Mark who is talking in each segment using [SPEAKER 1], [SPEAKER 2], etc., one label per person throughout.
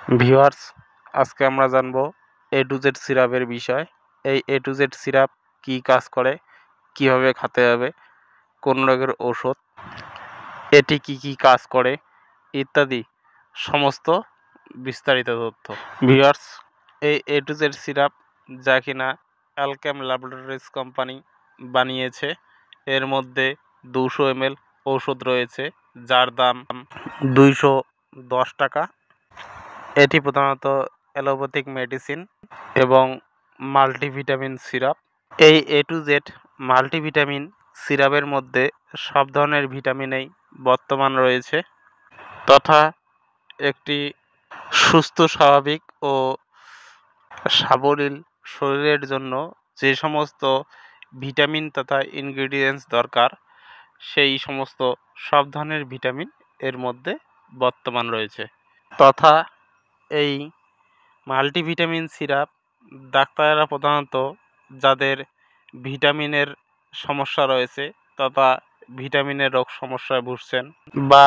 [SPEAKER 1] Viewers, আজকে আমরা জানবো এ টু জেড সিরাপের বিষয়। এই এ টু জেড সিরাপ কী কাজ করে, কিভাবে খেতে হবে, কোন রোগের ঔষধ, এটি কি কাজ করে ইত্যাদি সমস্ত বিস্তারিত তথ্য। ভিউয়ার্স, এই এ টু জেড সিরাপ যা কিনা অ্যালকেম ল্যাবরেটরিজ কোম্পানি বানিয়েছে, এর মধ্যে 200 ml ঔষধ রয়েছে যার দাম 210 টাকা। এটি প্রধানত অ্যালোপ্যাথিক মেডিসিন এবং মাল্টিভিটামিন সিরাপ। এই এ টু জেড মাল্টিভিটামিন সিরাপের মধ্যে সব ধরনের ভিটামিনই বর্তমান রয়েছে, তথা একটি সুস্থ স্বাভাবিক ও সাবলীল শরীরের জন্য যে সমস্ত ভিটামিন তথা ইনগ্রিডিয়েন্টস দরকার, সেই সমস্ত সব ধরনের ভিটামিন এর মধ্যে বর্তমান রয়েছে। তথা এই মাল্টিভিটামিন সিরাপ ডাক্তাররা প্রধানত যাদের ভিটামিনের সমস্যা রয়েছে তথা ভিটামিনের রোগ সমস্যায় ভুগছেন, বা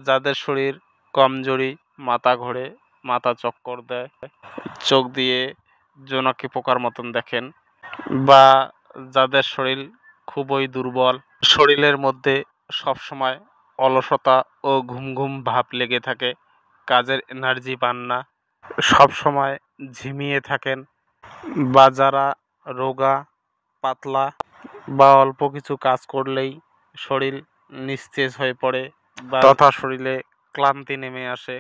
[SPEAKER 1] যাদের শরীর কমজোরি, মাথা ঘোরে, মাথা চক্কর দেয়, চোখ দিয়ে জোনাকি পোকার মতন দেখেন, বা যাদের শরীর খুবই দুর্বল, শরীরের মধ্যে সবসময় অলসতা ও ঘুম ঘুম ভাব লেগে থাকে, কাজের এনার্জি পান না, সব সময় ঝিমিয়ে থাকেন, বা যারা রোগা, পাতলা, বা অল্প কিছু কাজ করলেই শরীর নিস্তেজ হয়ে পড়ে, বা তথা শরীরে ক্লান্তি নেমে আসে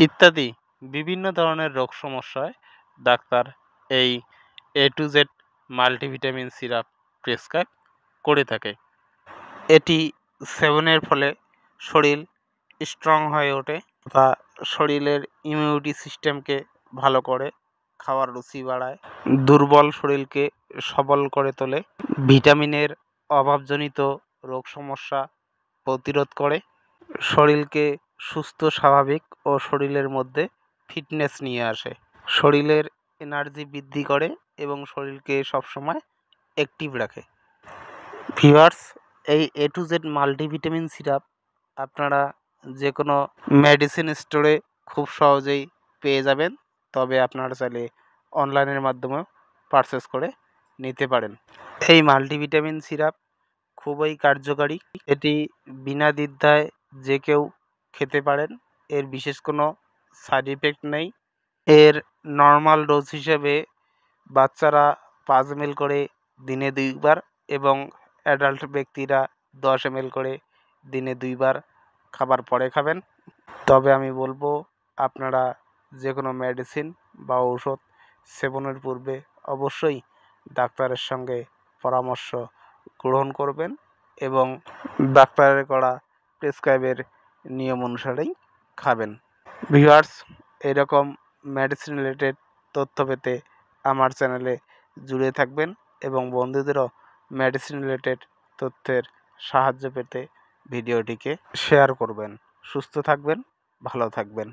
[SPEAKER 1] ইত্যাদি বিভিন্ন ধরনের রোগ সমস্যায় ডাক্তার এই A to Z multivitamin syrup prescribe করে থাকে। এটি সেবনের ফলে শরীর স্ট্রং হয়ে ওঠে বা শরীরের ইমিউনিটি সিস্টেমকে ভালো করে, খাওয়ার রুচি বাড়ায়, দুর্বল শরীরকে সবল করে তোলে, ভিটামিনের অভাবজনিত রোগ সমস্যা প্রতিরোধ করে, শরীরকে সুস্থ স্বাভাবিক ও শরীরের মধ্যে ফিটনেস নিয়ে আসে, শরীরের এনার্জি বৃদ্ধি করে এবং শরীরকে সবসময় অ্যাক্টিভ রাখে। ভিউয়ার্স, এই A to Z multivitamin syrup আপনারা যে কোনো মেডিসিন স্টোরে খুব সহজেই পেয়ে যাবেন, তবে আপনারা চাইলে অনলাইনের মাধ্যমেও পারচেস করে নিতে পারেন। এই মাল্টিভিটামিন সিরাপ খুবই কার্যকারী, এটি বিনা দ্বিধায় যে কেউ খেতে পারেন, এর বিশেষ কোনো সাইড ইফেক্ট নেই। এর নর্মাল ডোজ হিসেবে বাচ্চারা 5 ml করে দিনে 2 বার এবং অ্যাডাল্ট ব্যক্তিরা 10 ml করে দিনে 2 বার খাবার পরে খাবেন। তবে আমি বলবো আপনারা যে কোনো মেডিসিন বা ঔষধ সেবনের পূর্বে অবশ্যই ডাক্তারের সঙ্গে পরামর্শ গ্রহণ করবেন এবং ডাক্তারের করা প্রেসক্রাইবের নিয়ম অনুসারেই খাবেন। ভিউয়ার্স, এরকম মেডিসিন রিলেটেড তথ্য পেতে আমার চ্যানেলে জুড়ে থাকবেন এবং বন্ধুদেরও মেডিসিন রিলেটেড তথ্যের সাহায্য পেতে ভিডিওটিকে শেয়ার করবেন। সুস্থ থাকবেন, ভালো থাকবেন।